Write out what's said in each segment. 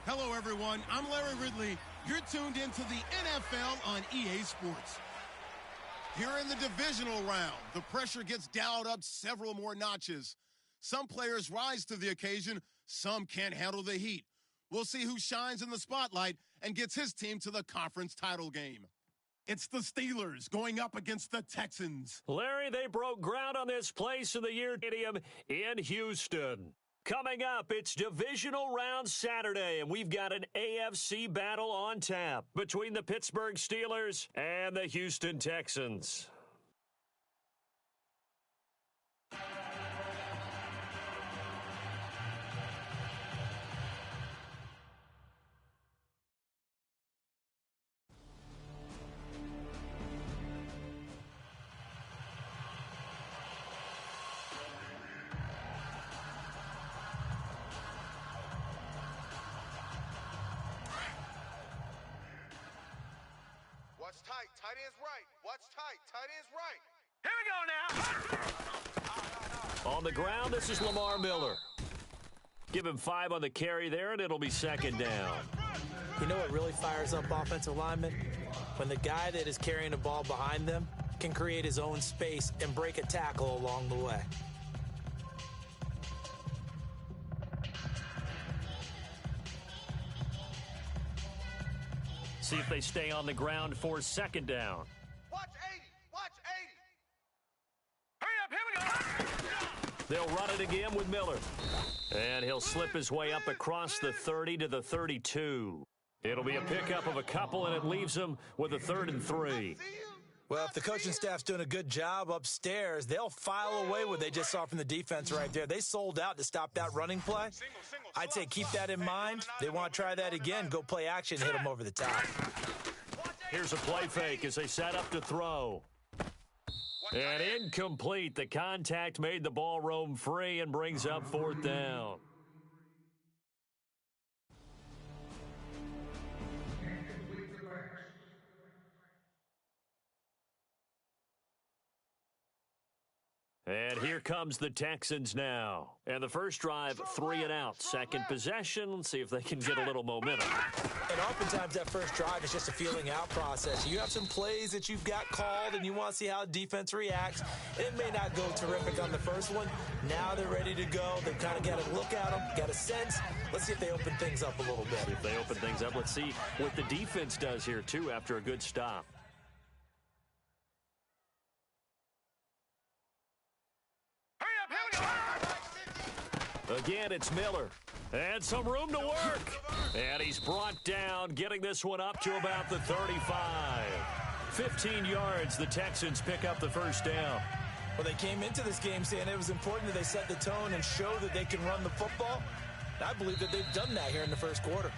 Hello, everyone. I'm Larry Ridley. You're tuned into the NFL on EA Sports. Here in the divisional round, the pressure gets dialed up several more notches. Some players rise to the occasion. Some can't handle the heat. We'll see who shines in the spotlight and gets his team to the conference title game. It's the Steelers going up against the Texans. Larry, they broke ground on this place in the year stadium in Houston. Coming up, it's divisional round Saturday, and we've got an AFC battle on tap between the Pittsburgh Steelers and the Houston Texans. Watch tight. Tight end's right. Watch tight. Tight end's right. Here we go now. On the ground, this is Lamar Miller. Give him 5 on the carry there, and it'll be second down. You know what really fires up offensive linemen? When the guy that is carrying the ball behind them can create his own space and break a tackle along the way. See if they stay on the ground for second down. Watch 80. Watch 80. Hurry up, here we go. They'll run it again with Miller. And he'll slip his way up across the 30 to the 32. It'll be a pickup of a couple, and it leaves them with a 3rd and 3. Well, if the coaching staff's doing a good job upstairs, they'll file away what they just saw from the defense right there. They sold out to stop that running play. I'd say keep that in mind. They want to try that again. Go play action, hit them over the top. Here's a play fake as they set up to throw. And incomplete. The contact made the ball roam free and brings up 4th down. And here comes the Texans now. And the first drive, 3 and out. Second possession. Let's see if they can get a little momentum. And oftentimes that first drive is just a feeling out process. You have some plays that you've got called and you want to see how the defense reacts. It may not go terrific on the first one. Now they're ready to go. They've kind of got a look at them, got a sense. Let's see if they open things up a little bit. If they open things up, let's see what the defense does here, too, after a good stop. Again, it's Miller. And some room to work. And he's brought down, getting this one up to about the 35. 15 yards, the Texans pick up the first down. Well, they came into this game saying it was important that they set the tone and show that they can run the football. And I believe that they've done that here in the first quarter.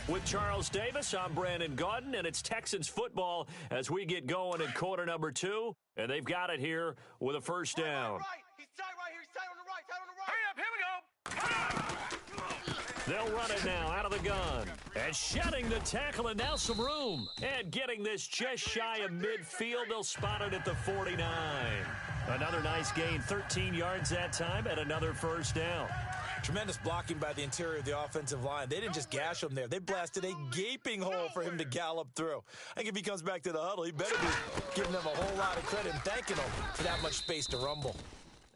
With Charles Davis, I'm Brandon Gaudin, and it's Texans football as we get going in quarter number 2. And they've got it here with a first down. He's tight right here. He's tight on the right. Tight on the right. Hurry up, here we go. They'll run it now out of the gun. And shedding the tackle, and now some room. And getting this just shy of midfield. They'll spot it at the 49. Another nice gain, 13 yards that time, and another first down. Tremendous blocking by the interior of the offensive line. They didn't just gash him there. They blasted a gaping hole for him to gallop through. I think if he comes back to the huddle, he better be giving them a whole lot of credit and thanking them for that much space to rumble.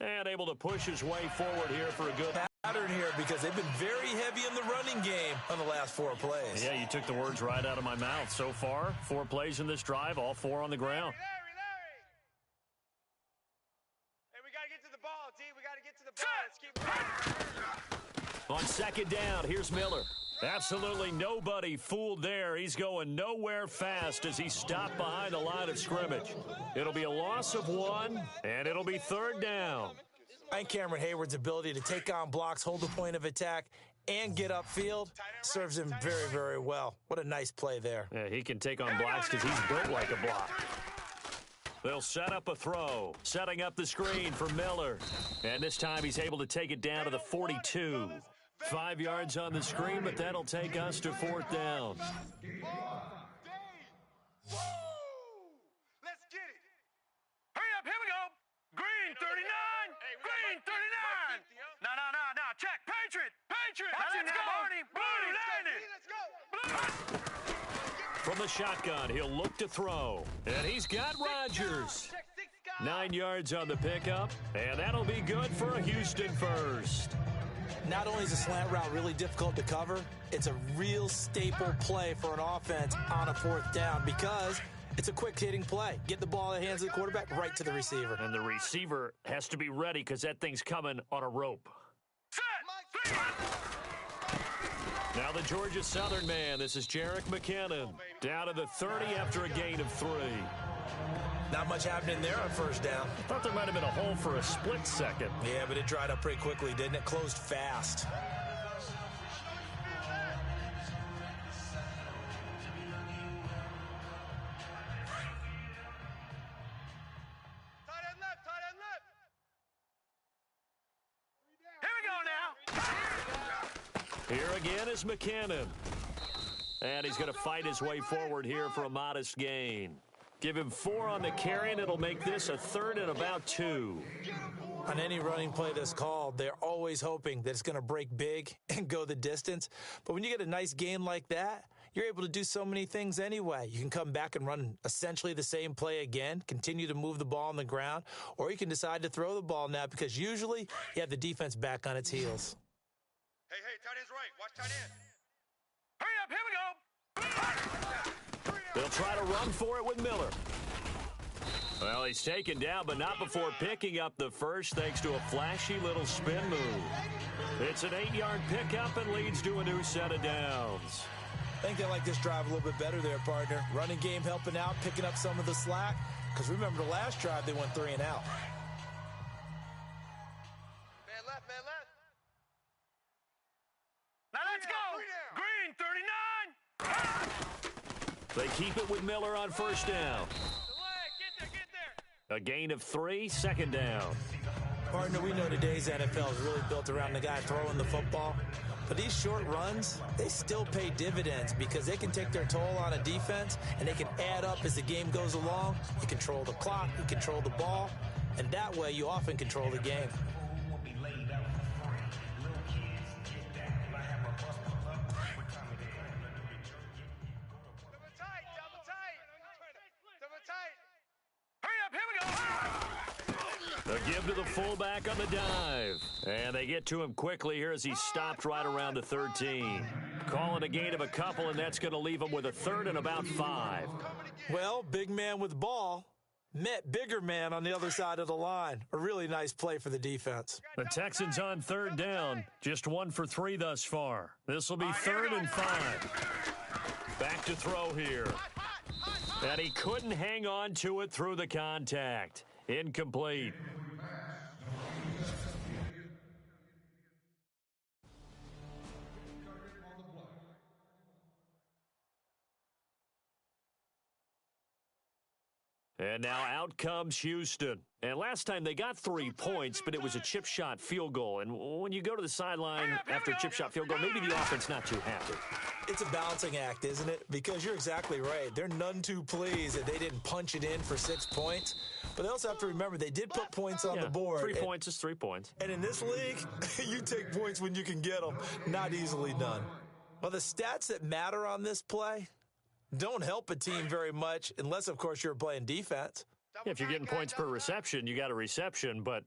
And able to push his way forward here for a good pattern here because they've been very heavy in the running game on the last 4 plays. Yeah, you took the words right out of my mouth. So far, 4 plays in this drive, all 4 on the ground. Hey, we got to get to the ball, D. We got to get to the ball. Let's keep running. On second down, here's Miller. Absolutely nobody fooled there. He's going nowhere fast as he stopped behind the line of scrimmage. It'll be a loss of 1, and it'll be 3rd down. I think Cameron Hayward's ability to take on blocks, hold the point of attack, and get upfield serves him very, very well. What a nice play there. Yeah, he can take on blocks because he's built like a block. They'll set up a throw, setting up the screen for Miller. And this time he's able to take it down to the 42. 5 yards on the screen, but that'll take us to 4th down. Let's get it. Hurry up, here we go. Green 39. Green 39. No. Check. Patriot. Now let's go. From the shotgun, he'll look to throw. And he's got Rodgers. 9 yards on the pickup, and that'll be good for a Houston first. Not only is a slant route really difficult to cover, it's a real staple play for an offense on a 4th down because it's a quick-hitting play. Get the ball in the hands of the quarterback right to the receiver. And the receiver has to be ready because that thing's coming on a rope. Now the Georgia Southern man. This is Jerick McKinnon. Down to the 30 after a gain of 3. Not much happening there on 1st down. I thought there might have been a hole for a split second. Yeah, but it dried up pretty quickly, didn't it? Closed fast. Here again is McKinnon. And he's going to fight his way forward here for a modest gain. Give him 4 on the carry, and it'll make this a 3rd and about 2. On any running play that's called, they're always hoping that it's going to break big and go the distance. But when you get a nice gain like that, you're able to do so many things anyway. You can come back and run essentially the same play again, continue to move the ball on the ground, or you can decide to throw the ball now because usually you have the defense back on its heels. Hey, tight end's right. Watch tight end. Hurry up, here we go. They'll try to run for it with Miller. Well, he's taken down, but not before picking up the first thanks to a flashy little spin move. It's an 8-yard pickup and leads to a new set of downs. I think they like this drive a little bit better there, partner. Running game helping out, picking up some of the slack. Because remember the last drive, they went 3 and out. Man left, man left. Now let's go. Green, 39. They keep it with Miller on 1st down. Get there. A gain of 3, 2nd down. Partner, we know today's NFL is really built around the guy throwing the football. But these short runs, they still pay dividends because they can take their toll on a defense and they can add up as the game goes along. You control the clock, you control the ball, and that way you often control the game. A give to the fullback on the dive. And they get to him quickly here as he stopped right around the 13. Call it a gain of a couple, and that's going to leave him with a 3rd and about 5. Well, big man with ball met bigger man on the other side of the line. A really nice play for the defense. The Texans on 3rd down. Just 1 for 3 thus far. This will be 3rd and 5. Back to throw here. And he couldn't hang on to it through the contact. Incomplete. And now out comes Houston. And last time they got 3 points, but it was a chip shot field goal. And when you go to the sideline after a chip shot field goal, maybe the offense not too happy. It's a balancing act, isn't it? Because you're exactly right. They're none too pleased that they didn't punch it in for 6 points. But they also have to remember they did put points on the board. 3 points is 3 points. And in this league, you take points when you can get them. Not easily done. Well, the stats that matter on this play don't help a team very much unless, of course, you're playing defense. Yeah, if you're getting points per reception, you got a reception, but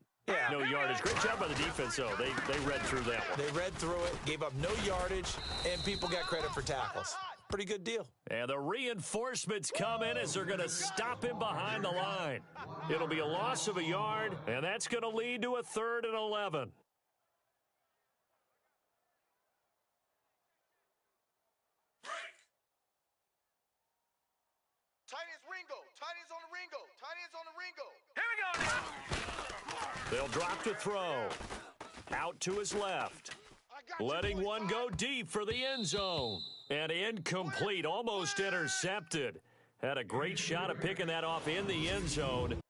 no yardage. Great job by the defense, though. They read through that one. They read through it, gave up no yardage, and people got credit for tackles. Pretty good deal. And the reinforcements come in as they're going to stop him behind the line. It'll be a loss of a yard, and that's going to lead to a 3rd and 11. Here we go. They'll drop to throw. Out to his left. Letting one go deep for the end zone. And incomplete, almost intercepted. Had a great shot at picking that off in the end zone.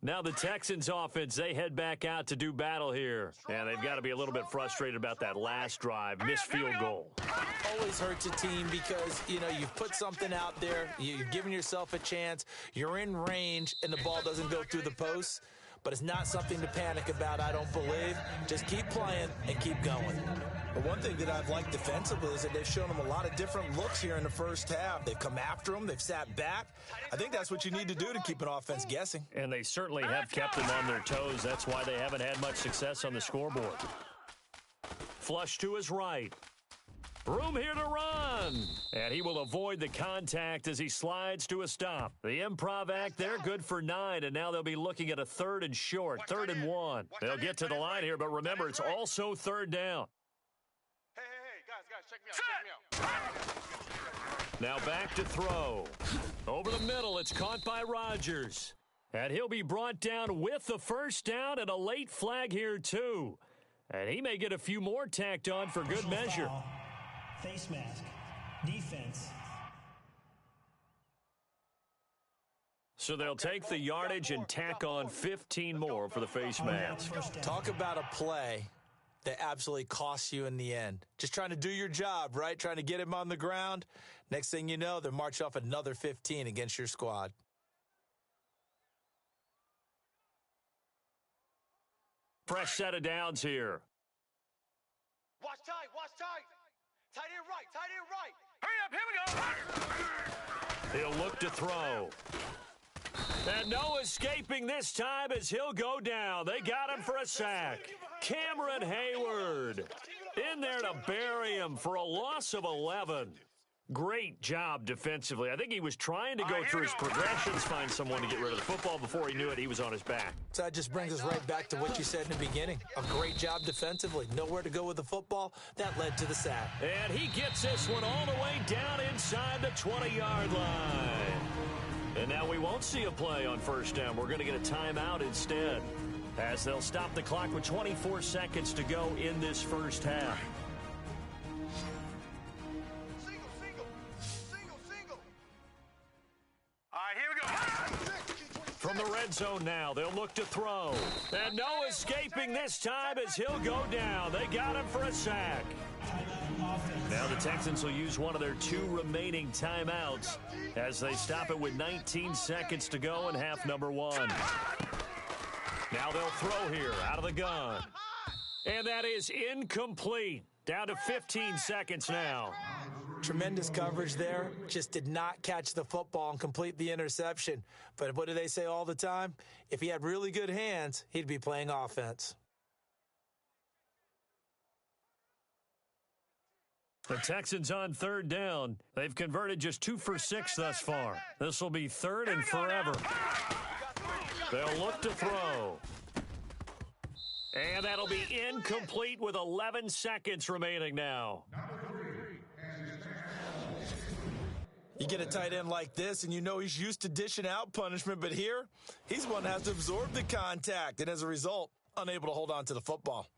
Now the Texans offense, they head back out to do battle here. And they've got to be a little bit frustrated about that last drive, missed field goal. Always hurts a team because, you've put something out there, you've given yourself a chance, you're in range, and the ball doesn't go through the posts. but it's not something to panic about, I don't believe. Just keep playing and keep going. But one thing that I've liked defensively is that they've shown them a lot of different looks here in the first half. They've come after them. They've sat back. I think that's what you need to do to keep an offense guessing. And they certainly have kept them on their toes. That's why they haven't had much success on the scoreboard. Flush to his right. Room here to run. And he will avoid the contact as he slides to a stop. The improv act there, good for 9, and now they'll be looking at a 3rd and short, 3rd and 1. They'll get to the line here, but remember, it's also 3rd down. Hey, guys, check me out. Now back to throw. Over the middle, it's caught by Rodgers. And he'll be brought down with the first down and a late flag here, too. And he may get a few more tacked on for good measure. Foul. Face mask. Defense. So they'll take the yardage and tack on 15 more for the face mask. Talk about a play that absolutely costs you in the end. Just trying to do your job, right? Trying to get him on the ground. Next thing you know, they're marching off another 15 against your squad. Fresh set of downs here. Watch tight. Tight end right. Hurry up, here we go. He'll look to throw. And no escaping this time as he'll go down. They got him for a sack. Cameron Hayward in there to bury him for a loss of 11. Great job defensively. I think he was trying to go through his progressions, find someone to get rid of the football. Before he knew it, he was on his back. So that just brings us right back to what you said in the beginning. A great job defensively. Nowhere to go with the football. That led to the sack. And he gets this one all the way down inside the 20-yard line. And now we won't see a play on first down. We're going to get a timeout instead, as they'll stop the clock with 24 seconds to go in this first half. From the red zone now, they'll look to throw. And no escaping this time as he'll go down. They got him for a sack. Now the Texans will use one of their 2 remaining timeouts as they stop it with 19 seconds to go in half number 1. Now they'll throw here out of the gun. And that is incomplete. Down to 15 seconds now. Tremendous coverage there. Just did not catch the football and complete the interception. But what do they say all the time? If he had really good hands, he'd be playing offense. The Texans on 3rd down. They've converted just 2 for 6 thus far. This will be 3rd and forever. They'll look to throw. And that'll be incomplete with 11 seconds remaining now. You get a tight end like this, and you know he's used to dishing out punishment, but here, he's one that has to absorb the contact, and as a result, unable to hold on to the football.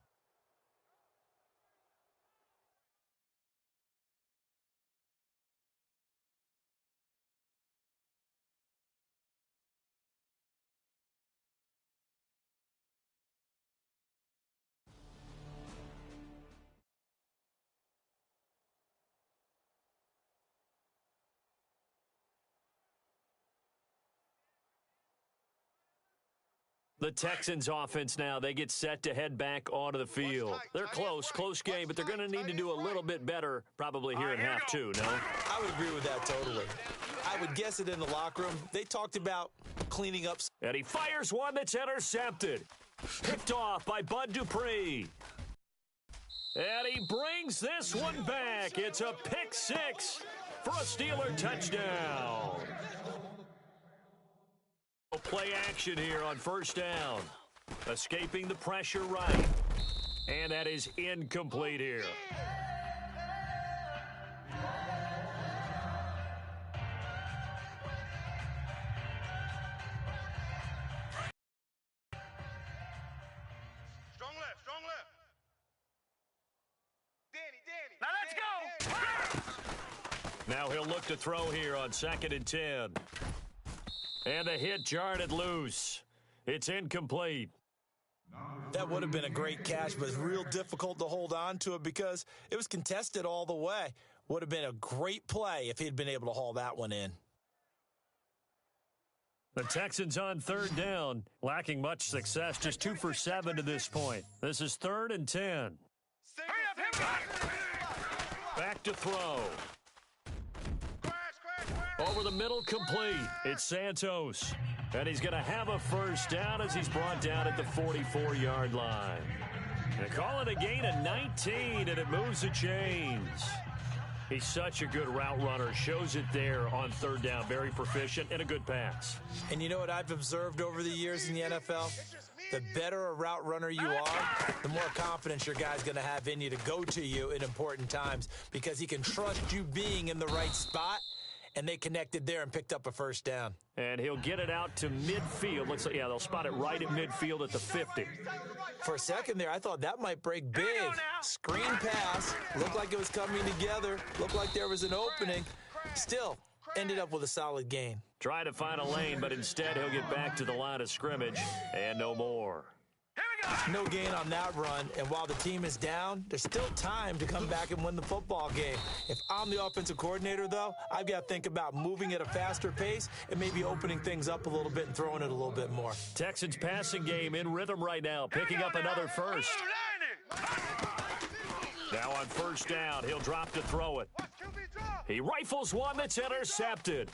The Texans offense now, they get set to head back onto the field. They're close game, but they're going to need to do a little bit better probably here in half 2, no? I would agree with that totally. I would guess it in the locker room. They talked about cleaning up. And he fires one that's intercepted. Picked off by Bud Dupree. And he brings this one back. It's a pick 6 for a Steeler touchdown. Play action here on first down. Escaping the pressure right. And that is incomplete here. Strong left. Danny. Now let's go. Now he'll look to throw here on 2nd and 10. And the hit jarred it loose. It's incomplete. That would have been a great catch, but it's real difficult to hold on to it because it was contested all the way. Would have been a great play if he'd been able to haul that one in. The Texans on third down, lacking much success, just 2 for 7 to this point. This is 3rd and 10. Hurry up, hurry up. Back to throw. Over the middle, complete. It's Santos. And he's going to have a first down as he's brought down at the 44-yard line. They call it a gain of 19, and it moves the chains. He's such a good route runner. Shows it there on third down. Very proficient and a good pass. And you know what I've observed over the years in the NFL? The better a route runner you are, the more confidence your guy's going to have in you to go to you in important times because he can trust you being in the right spot, and they connected there and picked up a first down. And he'll get it out to midfield. Looks like, yeah, they'll spot it right at midfield at the 50. For a second there, I thought that might break big. Screen pass. Looked like it was coming together. Looked like there was an opening. Still, ended up with a solid gain. Try to find a lane, but instead he'll get back to the line of scrimmage and no more. No gain on that run, and while the team is down, there's still time to come back and win the football game. If I'm the offensive coordinator, though, I've got to think about moving at a faster pace and maybe opening things up a little bit and throwing it a little bit more. Texans passing game in rhythm right now, picking up another first. Now on first down, he'll drop to throw it. He rifles one that's intercepted.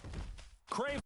Crave